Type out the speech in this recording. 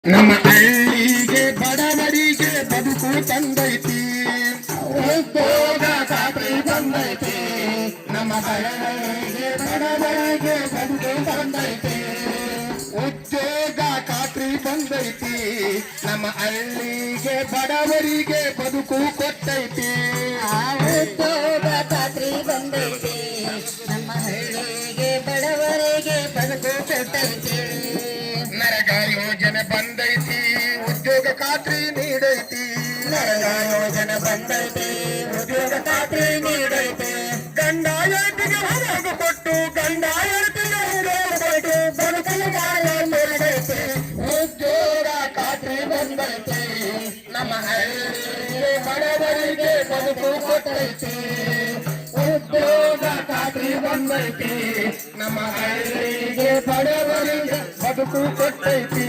ನಮ್ಮ ಹಳ್ಳಿಗೆ ಬಡವರಿಗೆ ಬದುಕು ತಂದೈತಿ, ಉದ್ಯೋಗ ಖಾತ್ರಿ ಬಂದೈತಿ. ನಮ್ಮ ಹಳ್ಳಿಗೆ ಬಡವರಿಗೆ ಬದುಕು ತಂದೈತಿ, ಉದ್ಯೋಗ ಖಾತ್ರಿ ಬಂದೈತಿ. ನಮ್ಮ ಹಳ್ಳಿಗೆ ಬಡವರಿಗೆ ಬದುಕು ಕೊಟ್ಟೈತಿ, ಉದ್ಯೋಗ ಖಾತ್ರಿ ಬಂದೈತಿ. ನಮ್ಮ ಹಳ್ಳಿಗೆ ಬಡವರಿಗೆ ಬದುಕು ಕೊಟ್ಟೈತಿ. ನರೇಗಾ ಯೋಜನೆ ಬಂದೈತಿ, ಉದ್ಯೋಗ ಖಾತ್ರಿ ನೀಡೈತಿ. ನರೇಗಾ ಯೋಜನೆ ಬಂದೈತಿ, ಉದ್ಯೋಗ ಖಾತ್ರಿ ನೀಡೈತಿ. ಗಂಡ ಹೆಂಡತಿಗೆ ಹೊರಗ ಕೊಟ್ಟು, ಗಂಡ ಹೆಂಡತಿಗೆ ಹೊರಗ ಕೊಟ್ಟು ಬದುಕಲು ಮಾಡೈತಿ, ಉದ್ಯೋಗ ಖಾತ್ರಿ ಬಂದೈತಿ. ನಮ್ಮ ಹಳ್ಳಿಗೆ ಬಡವರಿಗೆ ಬದುಕು ಕೊಟ್ಟೈತಿ, ಉದ್ಯೋಗ ಖಾತ್ರಿ ಬಂದೈತಿ. ನಮ್ಮ ಹಳ್ಳಿಗೆ ಬಡವರಿಗೆ ಬದುಕು ಕೊಟ್ಟೈತಿ.